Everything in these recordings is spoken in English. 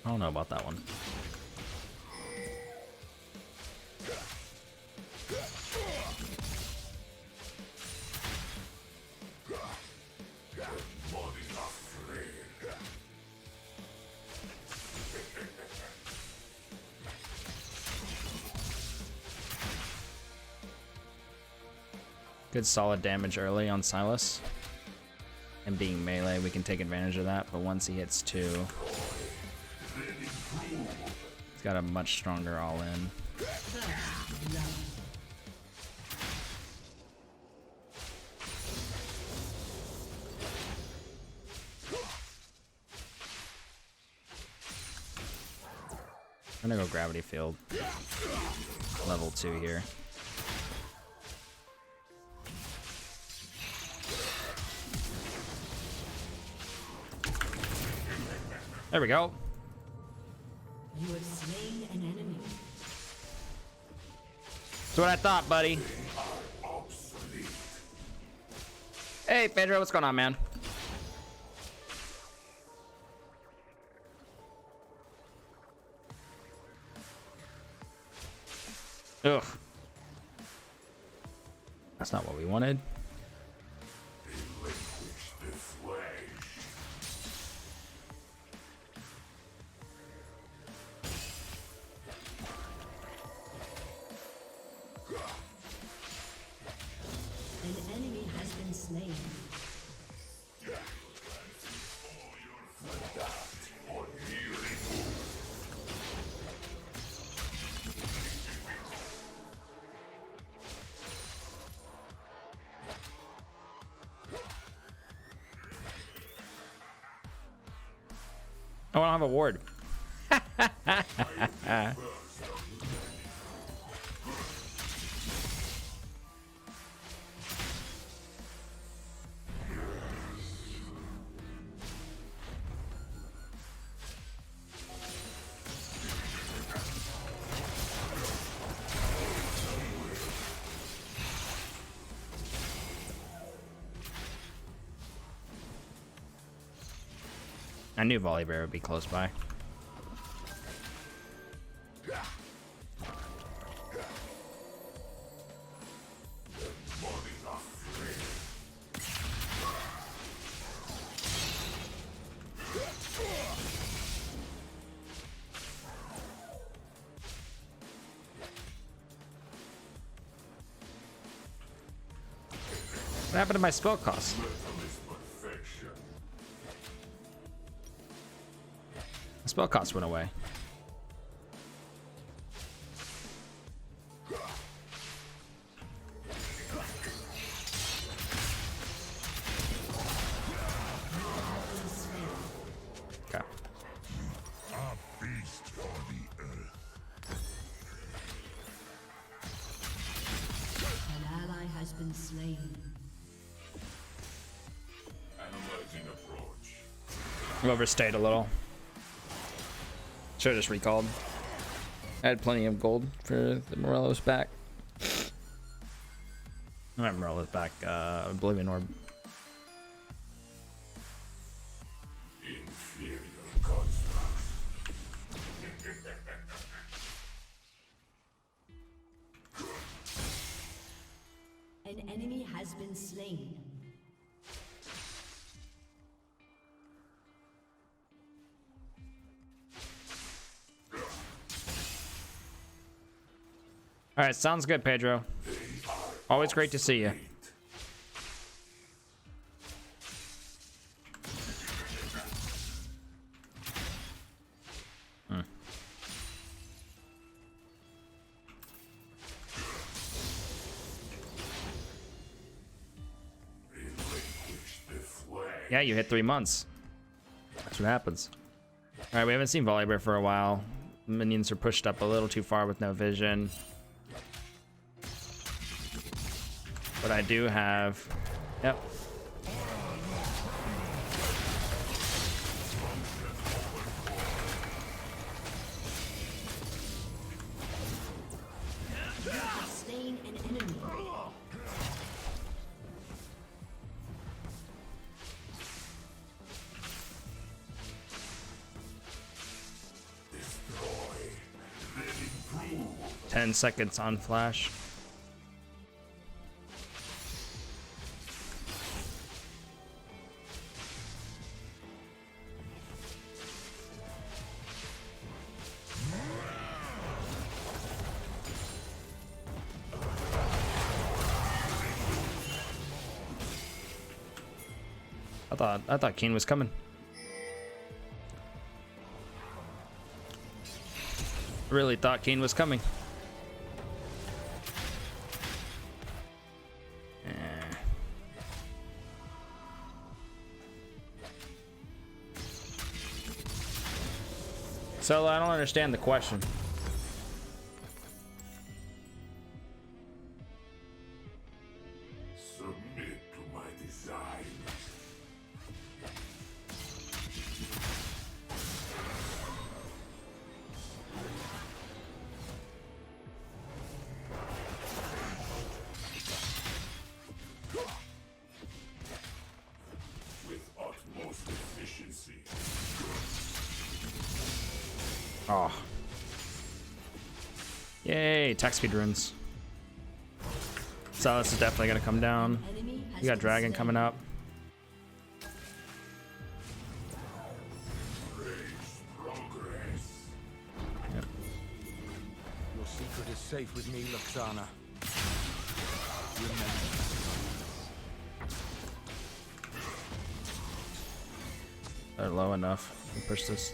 I don't know about that one. Good solid damage early on Sylas. And being melee, we can take advantage of that, but once he hits 2, he's got a much stronger all-in. I'm gonna go Gravity Field. Level 2 here. There we go. You have slain an enemy. That's what I thought, buddy. Hey, Pedro, what's going on, man? Ugh. That's not what we wanted. I want to have a ward. I knew Volibear would be close by. What happened to my spell cost? The spell cost went away. Okay. A feast for the earth. An ally has been slain. We overstayed a little. Should have just recalled. I had plenty of gold for the Morello's back. Not Morello's back, Oblivion Orb. An enemy has been slain. All right, sounds good, Pedro. Always great to see you. Yeah, you hit 3 months. That's what happens. All right, we haven't seen Volibear for a while. Minions are pushed up a little too far with no vision. But I do have... Yep. Slain an enemy. 10 seconds on flash. I thought Keen was coming. Really thought Keen was coming. So I don't understand the question. Submit to my design. With utmost efficiency. Oh. Yay, attack speed runes. Sylas is definitely gonna come down. You got Dragon coming up. Yep. Your secret is safe with me, Luxana. Remember. They're low enough. We push this.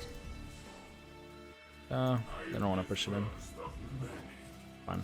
They don't want to push it in. Fine.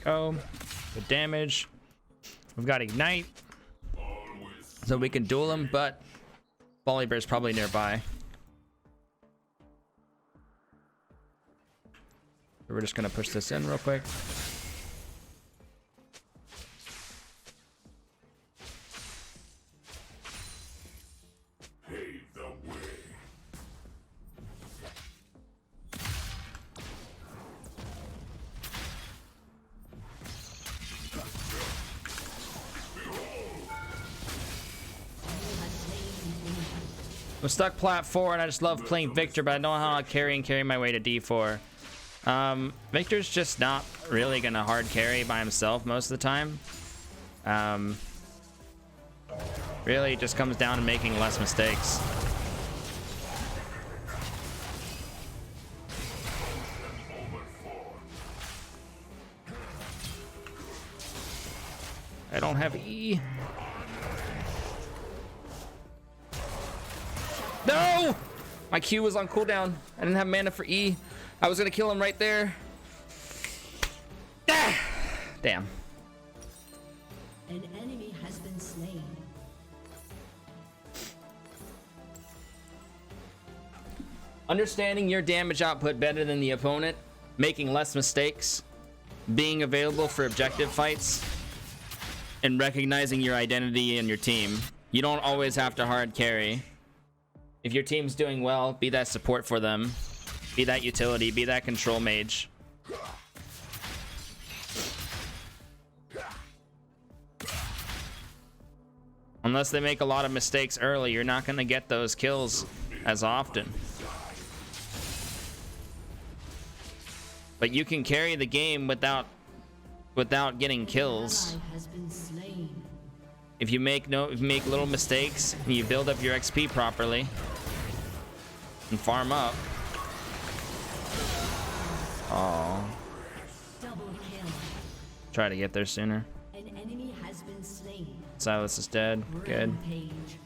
Go. Good damage. We've got Ignite. So we can duel him, but Volibear's probably nearby. We're just gonna push this in real quick. Pave the way. I'm stuck plat 4 and I just love playing Viktor, but I don't know how to carry my way to D4. Viktor's just not really gonna hard carry by himself most of the time. Really it just comes down to making less mistakes. I don't have E. No! My Q was on cooldown. I didn't have mana for E. I was gonna kill him right there. Ah! Damn. An enemy has been slain. Understanding your damage output better than the opponent, making less mistakes, being available for objective fights, and recognizing your identity and your team. You don't always have to hard carry. If your team's doing well, be that support for them. Be that utility, be that control mage. Unless they make a lot of mistakes early, you're not going to get those kills as often. But you can carry the game without getting kills. Ally has been slain. If you make little mistakes and you build up your XP properly and farm up. Oh. Double kill. Try to get there sooner. An enemy has been slain. Sylas is dead. Good. Rampage.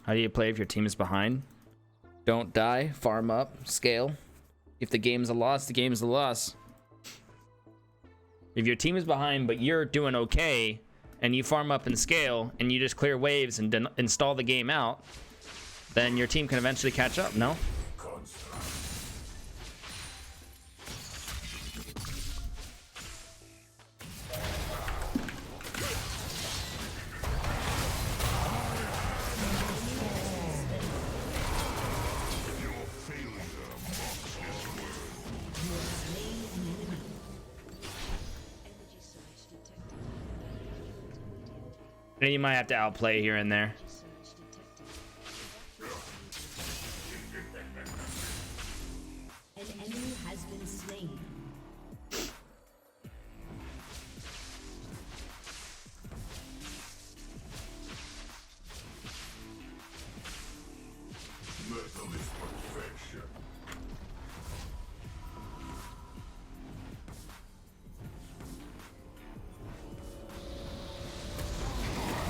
How do you play if your team is behind? Don't die, farm up, scale. If the game's a loss, the game's a loss. If your team is behind but you're doing okay and you farm up and scale and you just clear waves and install the game out, then your team can eventually catch up, no? And you might have to outplay here and there. An enemy has been slain. Metal is perfection.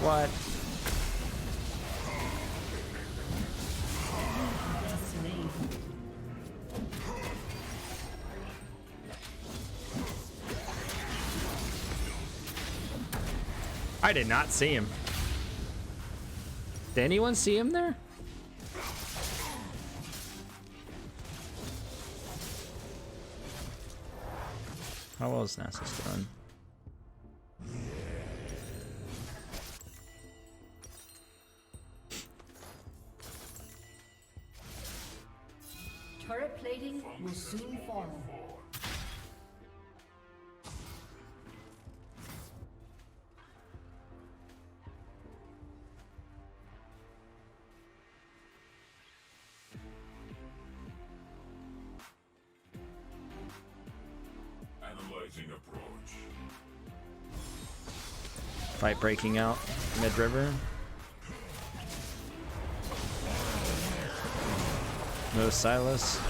What? Slain. I did not see him. Did anyone see him there? How well is Nasus doing? Turret plating will soon fall. Analyzing approach. Fight breaking out mid-river. No Sylas.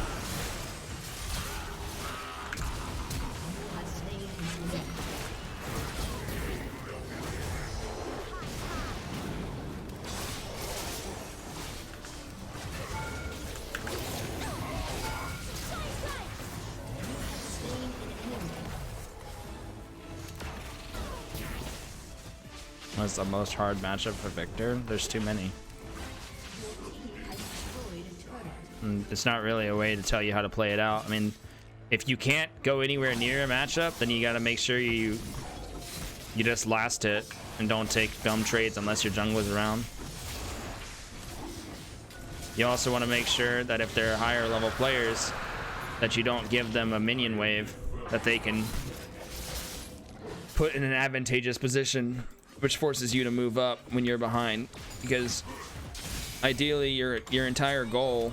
What's the most hard matchup for Viktor? There's too many. It's not really a way to tell you how to play it out. I mean, if you can't go anywhere near a matchup, then you got to make sure you just last it and don't take dumb trades unless your jungler's around. You also want to make sure that if they're higher level players, that you don't give them a minion wave that they can put in an advantageous position, which forces you to move up when you're behind. Because ideally, your entire goal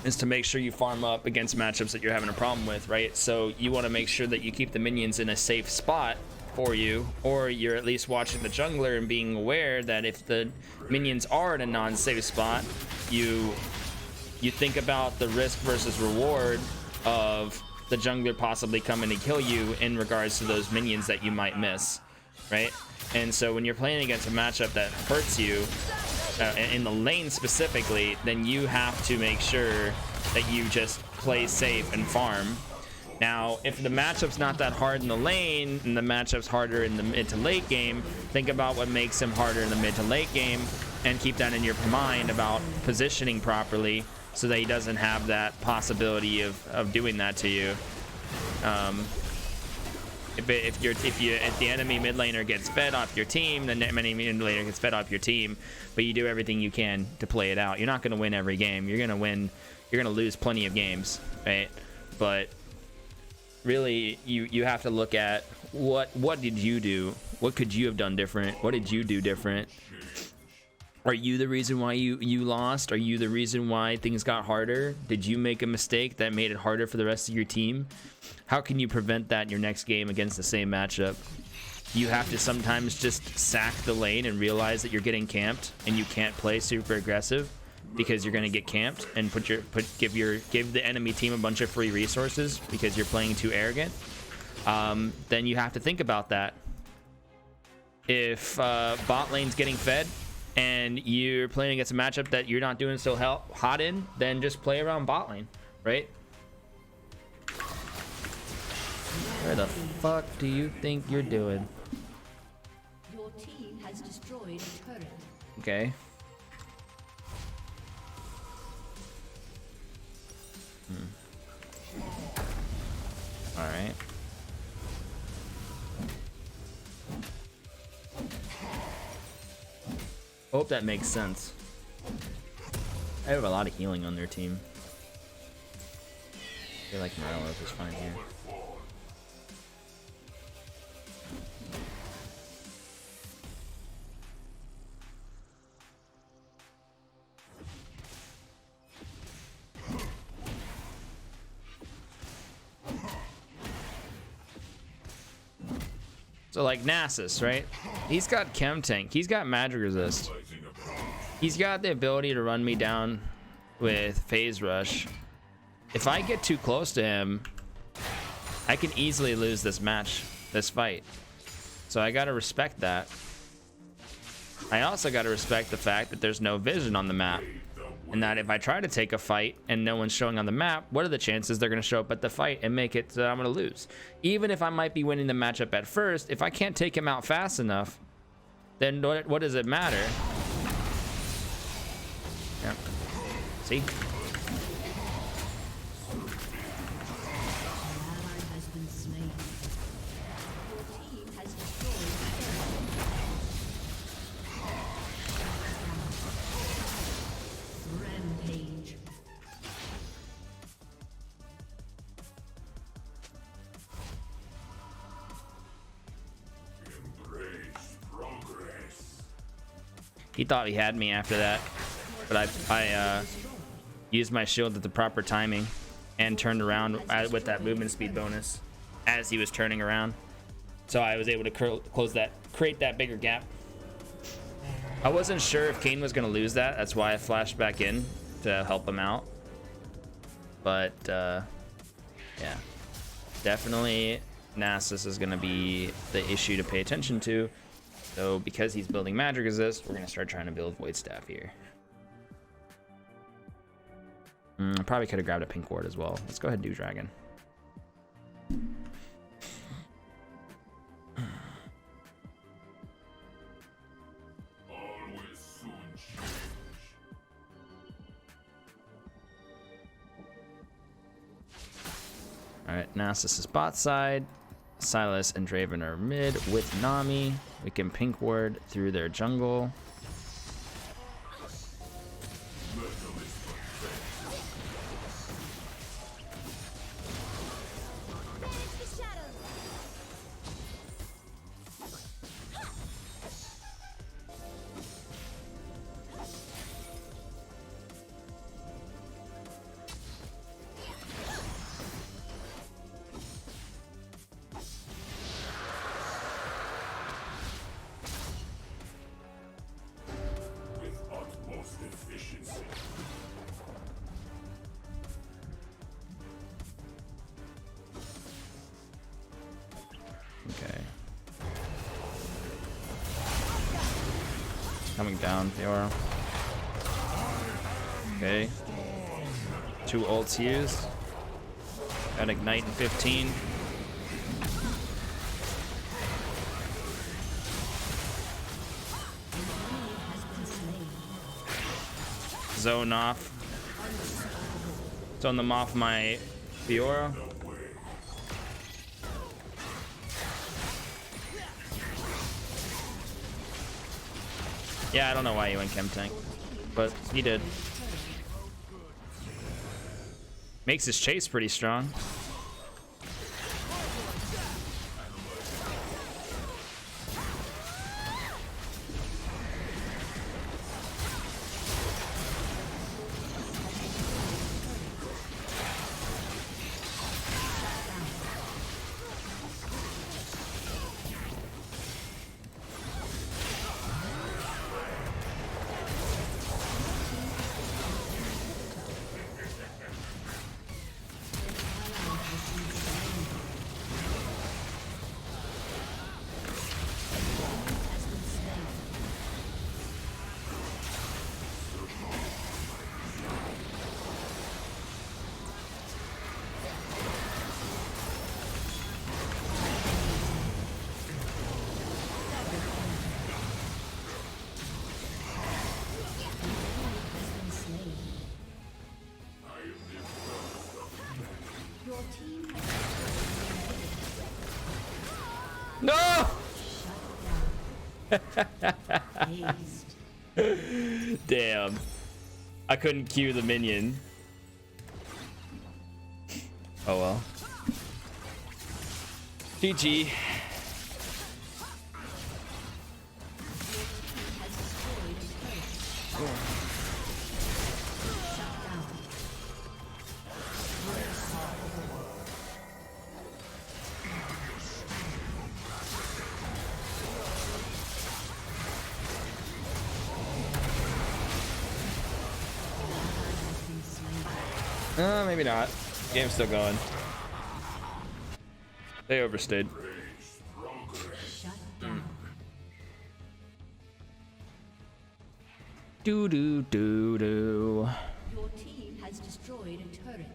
is to make sure you farm up against matchups that you're having a problem with, right? So you want to make sure that you keep the minions in a safe spot for you, or you're at least watching the jungler and being aware that if the minions are in a non-safe spot, you think about the risk versus reward of the jungler possibly coming to kill you in regards to those minions that you might miss, right? And so when you're playing against a matchup that hurts you, in the lane specifically, then you have to make sure that you just play safe and farm. Now, if the matchup's not that hard in the lane and the matchup's harder in the mid to late game, think about what makes him harder in the mid to late game and keep that in your mind about positioning properly so that he doesn't have that possibility of doing that to you. If the enemy mid laner gets fed off your team, then the enemy mid laner gets fed off your team, but you do everything you can to play it out. You're not going to win every game. You're going to lose plenty of games, right? But really, you have to look at what did you do? What could you have done different? What did you do different? Are you the reason why you lost? Are you the reason why things got harder? Did you make a mistake that made it harder for the rest of your team? How can you prevent that in your next game against the same matchup? You have to sometimes just sack the lane and realize that you're getting camped and you can't play super aggressive because you're going to get camped and give the enemy team a bunch of free resources because you're playing too arrogant. Then you have to think about that. If bot lane's getting fed and you're playing against a matchup that you're not doing so hot in, then just play around bot lane, right? Where the fuck do you think you're doing? Your team has destroyed a turret. Okay. All right. Hope that makes sense. I have a lot of healing on their team. I feel like Morello's is fine here. So like Nasus, right? He's got Chem Tank. He's got Magic Resist. He's got the ability to run me down with Phase Rush. If I get too close to him, I can easily lose this match, this fight. So I gotta respect that. I also gotta respect the fact that there's no vision on the map. And that if I try to take a fight and no one's showing on the map, what are the chances they're going to show up at the fight and make it so that I'm going to lose? Even if I might be winning the matchup at first, if I can't take him out fast enough, then what does it matter? Yeah. See? He thought he had me after that, but I used my shield at the proper timing and turned around with that movement speed bonus as he was turning around. So I was able to create that bigger gap. I wasn't sure if Kayn was going to lose that. That's why I flashed back in to help him out. But yeah, definitely Nasus is going to be the issue to pay attention to. So because he's building Magic Resist, we're going to start trying to build Void Staff here. I probably could have grabbed a pink ward as well. Let's go ahead and do Dragon. Alright, Nasus is bot side. Sylas and Draven are mid with Nami. We can pink ward through their jungle. Okay. Coming down, Fiora. Okay. 2 ults used. Got Ignite in 15. Zone off. Zone them off my Fiora. Yeah, I don't know why he went Chem Tank, but he did. Makes his chase pretty strong. No! Aced. Damn. I couldn't cue the minion. Oh well. GG. Maybe not. Game's still going. They overstayed. Shut down. Do do do do. Your team has destroyed a turret.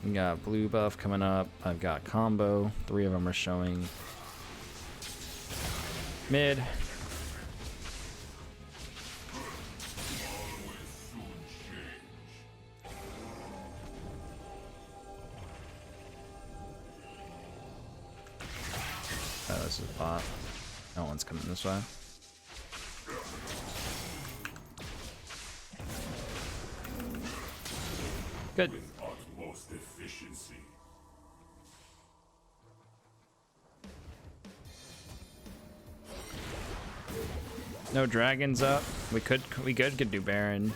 We got blue buff coming up. I've got combo. 3 of them are showing. Mid. Oh, this is bot. No one's coming this way. Good. Utmost efficiency. No dragons up. We could do Baron.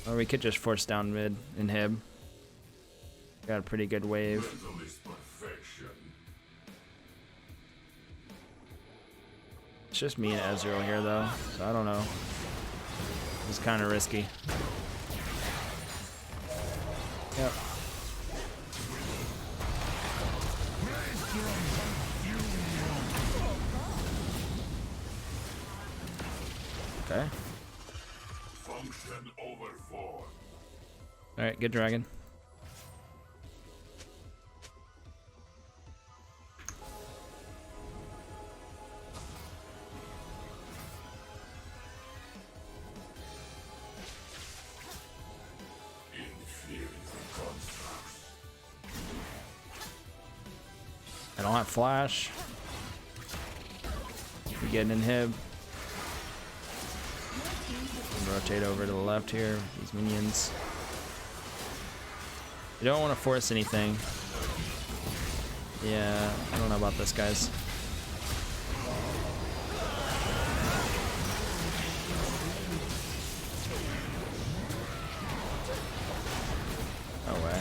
Or we could just force down mid and Hib. Got a pretty good wave. Rhythm is perfection. It's just me and Ezreal here though, so I don't know. It's kind of risky. Yep. Okay. Function over 4. All right, good dragon. Inferior constructs. I don't have flash. We getting in Hib. Rotate over to the left here. These minions. You don't want to force anything. Yeah, I don't know about this, guys. No way.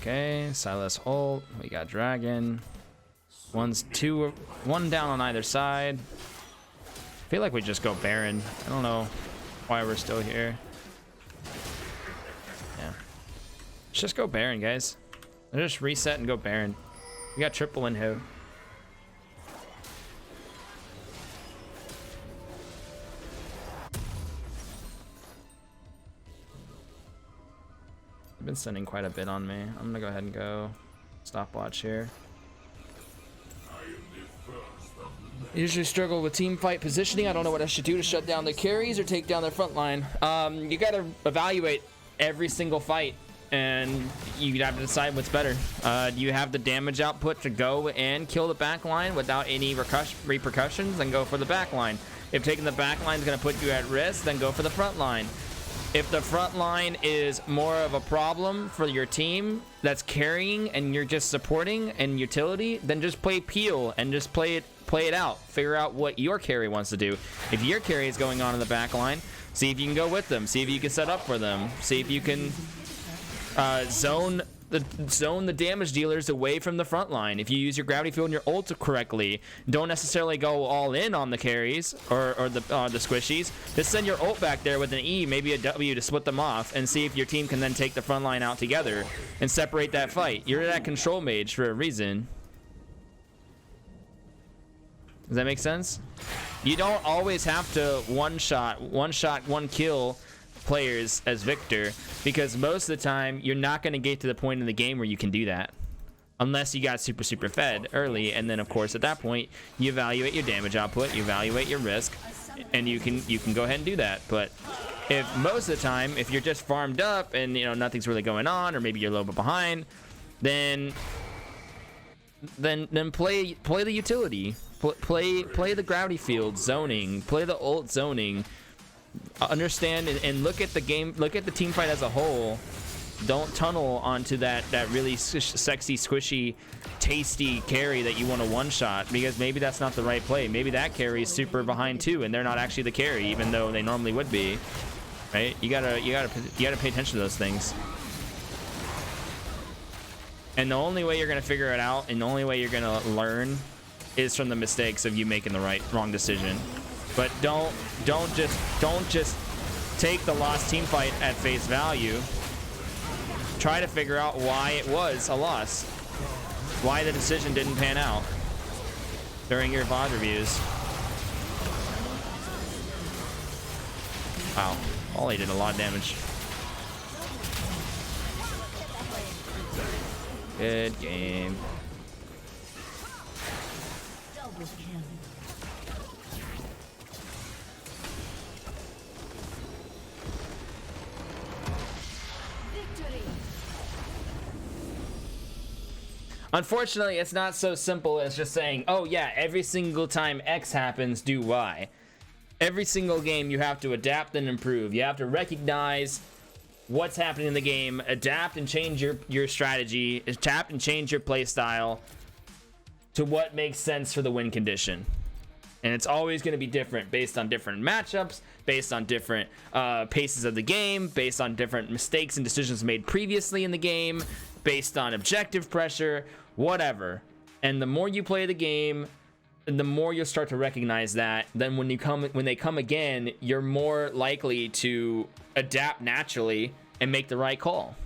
Okay, Sylas ult. We got dragon. One down on either side. I feel like we just go Baron. I don't know why we're still here. Yeah. Let's just go Baron, guys. Let's just reset and go Baron. We got triple inhib. They've been sending quite a bit on me. I'm gonna go ahead and go stopwatch here. Usually struggle with team fight positioning. I don't know what I should do to shut down the carries or take down their front line. You gotta evaluate every single fight and you have to decide what's better. Do you have the damage output to go and kill the back line without any repercussions? Then go for the back line. If taking the back line is gonna put you at risk, then go for the front line. If the front line is more of a problem for your team that's carrying and you're just supporting and utility, then just play peel and just play it out. Figure out what your carry wants to do. If your carry is going on in the back line, see if you can go with them. See if you can set up for them. See if you can zone the damage dealers away from the front line. If you use your gravity field and your ult correctly, don't necessarily go all in on the carries or the squishies. Just send your ult back there with an E, maybe a W to split them off, and see if your team can then take the front line out together and separate that fight. You're that control mage for a reason. Does that make sense? You don't always have to one shot, one kill players as Viktor, because most of the time you're not going to get to the point in the game where you can do that unless you got super fed early, and then of course at that point you evaluate your damage output, you evaluate your risk, and you can go ahead and do that. But if most of the time, if you're just farmed up and you know nothing's really going on, or maybe you're a little bit behind, then play the utility, play the gravity field zoning, play the ult zoning. Understand and look at the game, look at the team fight as a whole. Don't tunnel onto that really sexy, squishy, tasty carry that you want to one shot, because maybe that's not the right play. Maybe that carry is super behind too, and they're not actually the carry, even though they normally would be. Right? You gotta pay attention to those things. And the only way you're gonna figure it out, and the only way you're gonna learn, is from the mistakes of you making the wrong decision. But don't just take the lost team fight at face value. Try to figure out why it was a loss, why the decision didn't pan out during your VOD reviews. Wow, Ollie did a lot of damage. Good game. Double kill. Unfortunately, it's not so simple as just saying, oh yeah, every single time X happens, do Y. Every single game you have to adapt and improve. You have to recognize what's happening in the game, adapt and change your strategy, adapt and change your play style to what makes sense for the win condition. And it's always going to be different based on different matchups, based on different paces of the game, based on different mistakes and decisions made previously in the game, based on objective pressure, whatever. And the more you play the game, the more you'll start to recognize that. Then when they come again, you're more likely to adapt naturally and make the right call.